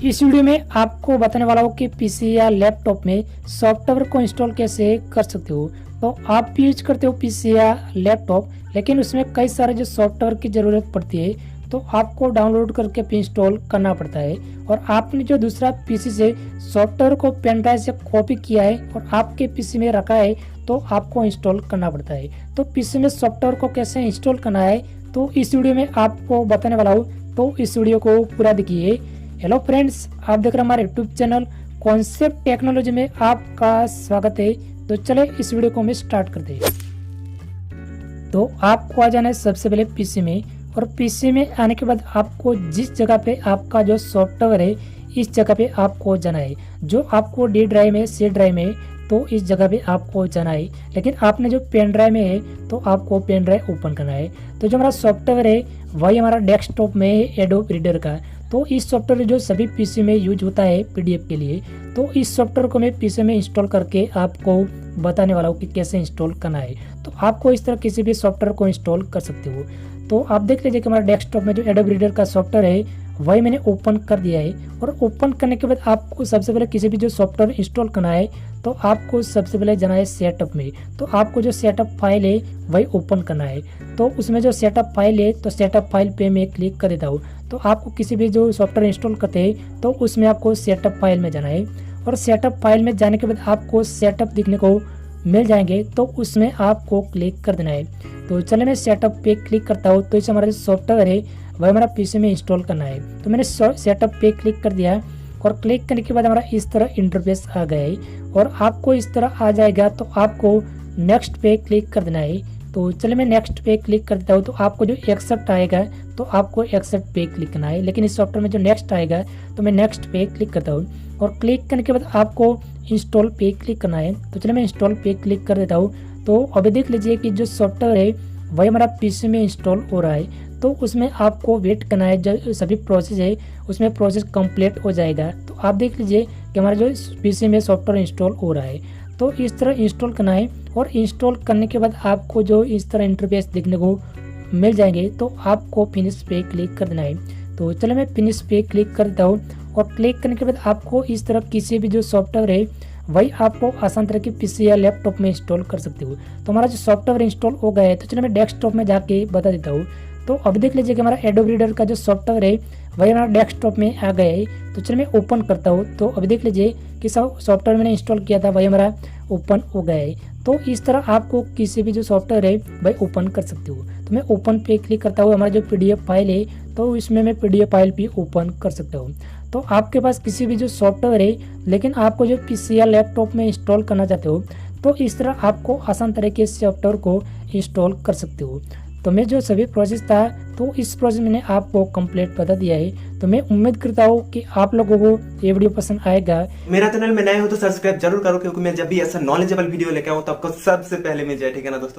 इस वीडियो में आपको बताने वाला हूँ कि पीसी या लैपटॉप में सॉफ्टवेयर को इंस्टॉल कैसे कर सकते हो। तो आप यूज करते हो पीसी या लैपटॉप, लेकिन उसमें कई सारे जो सॉफ्टवेयर की ज़रूरत पड़ती है, तो आपको डाउनलोड करके भी इंस्टॉल करना पड़ता है। और आपने जो दूसरा पीसी से सॉफ्टवेयर को पेन ड्राइव से कॉपी किया है और आपके पीसी में रखा है, तो आपको इंस्टॉल करना पड़ता है। तो पीसी में सॉफ्टवेयर को कैसे इंस्टॉल करना है, तो इस वीडियो में आपको बताने वाला हूँ। तो इस वीडियो को पूरा देखिए। हेलो फ्रेंड्स, आप देख रहे हैं हमारे यूट्यूब चैनल कॉन्सेप्ट टेक्नोलॉजी में आपका स्वागत है। तो चले इस वीडियो को हम स्टार्ट करते हैं। तो आपको आ जाना है सबसे पहले पीसी में, और पीसी में आने के बाद आपको जिस जगह पे आपका जो सॉफ्टवेयर है, इस जगह पे आपको जाना है। जो आपको डी ड्राइव में, सी ड्राइव में, तो इस जगह पे आपको जाना है। लेकिन आपने जो पेन ड्राइव में है, तो आपको पेन ड्राइव ओपन करना है। तो जो हमारा सॉफ्टवेयर है वही हमारा डेस्कटॉप में है, एडोब रीडर का। तो इस सॉफ्टवेयर जो सभी पीसी में यूज होता है पीडीएफ के लिए, तो इस सॉफ्टवेयर को मैं पीसी में इंस्टॉल करके आपको बताने वाला हूँ कि कैसे इंस्टॉल करना है। तो आपको इस तरह किसी भी सॉफ्टवेयर को इंस्टॉल कर सकते हो। तो आप देख लीजिए कि हमारा डेस्कटॉप में जो एडोब रीडर का सॉफ्टवेयर है वही मैंने ओपन कर दिया है। और ओपन करने के बाद आपको सबसे पहले किसी भी जो सॉफ्टवेयर इंस्टॉल करना है, तो आपको सबसे पहले जाना है सेटअप में। तो आपको जो सेटअप फाइल है वही ओपन करना है। तो उसमें जो सेटअप फाइल है, तो सेटअप फाइल पे मैं क्लिक कर देता हूँ। तो आपको किसी भी जो सॉफ्टवेयर इंस्टॉल करते हैं, तो उसमें आपको सेटअप फाइल में जाना है। और सेटअप फाइल में जाने के बाद आपको सेटअप दिखने को मिल जाएंगे, तो उसमें आपको क्लिक कर देना है। तो चलिए मैं सेटअप पे क्लिक करता हूँ। तो इससे हमारा जो सॉफ्टवेयर है वह हमारा पीसी में इंस्टॉल करना है। तो मैंने सेटअप पे क्लिक कर दिया, और क्लिक करने के बाद हमारा इस तरह इंटरफेस आ गया है। और आपको इस तरह आ जाएगा, तो आपको नेक्स्ट पे क्लिक कर देना है। तो चलिए मैं नेक्स्ट पे क्लिक कर देता हूँ। तो आपको जो एक्सेप्ट आएगा, तो आपको एक्सेप्ट पे क्लिक करना है। लेकिन इस सॉफ्टवेयर में जो नेक्स्ट आएगा, तो मैं नेक्स्ट पे क्लिक करता हूँ। और क्लिक करने के बाद आपको इंस्टॉल पे क्लिक करना है। तो चलिए मैं इंस्टॉल पे क्लिक कर देता हूँ। तो अभी देख लीजिए कि जो सॉफ्टवेयर है वही हमारा पीसी में इंस्टॉल हो रहा है। तो उसमें आपको वेट करना है, जो सभी प्रोसेस है उसमें प्रोसेस कंप्लीट हो जाएगा। तो आप देख लीजिए कि हमारा जो पीसी में सॉफ्टवेयर इंस्टॉल हो रहा है। तो इस तरह इंस्टॉल करना है। और इंस्टॉल करने के बाद आपको जो इस तरह इंटरफेस देखने को मिल जाएंगे, तो आपको फिनिश पे क्लिक कर देना है। तो चलो मैं फिनिश पे क्लिक कर देता हूँ। और क्लिक करने के बाद आपको इस तरह किसी भी जो सॉफ्टवेयर है वही आपको आसान तरह की पीसी या लैपटॉप में इंस्टॉल कर सकते हो। तो हमारा जो सॉफ्टवेयर इंस्टॉल हो गया है, तो चलो मैं डेस्कटॉप में जाके बता देता हूँ। तो अब देख लीजिए कि हमारा एडोब रीडर का जो सॉफ्टवेयर है वही हमारा डेस्कटॉप में आ गया है। तो चलिए मैं ओपन करता हूँ। तो अभी देख लीजिए कि सब सॉफ्टवेयर मैंने इंस्टॉल किया था वही हमारा ओपन हो गया है। तो इस तरह आपको किसी भी जो सॉफ्टवेयर है वही ओपन कर सकते हो। तो मैं ओपन पे क्लिक करता हूँ। हमारा जो पीडीएफ फाइल है, तो इसमें मैं पीडीएफ फाइल भी ओपन कर सकता हूँ। तो आपके पास किसी भी जो सॉफ्टवेयर है, लेकिन आपको जो पीसी या लैपटॉप में इंस्टॉल करना चाहते हो, तो इस तरह आपको आसान तरीके से सॉफ्टवेयर को इंस्टॉल कर सकते हो। तो मैं जो सभी प्रोसेस था, तो इस प्रोसेस मैंने आपको कंप्लीट बता दिया है। तो मैं उम्मीद करता हूँ कि आप लोगों को ये वीडियो पसंद आएगा। मेरा चैनल में नए हो तो सब्सक्राइब जरूर करो, क्योंकि मैं जब भी ऐसा नॉलेजेबल वीडियो लेके आऊँ तो आपको सबसे पहले मिल जाए। ठीक है ना दोस्तों।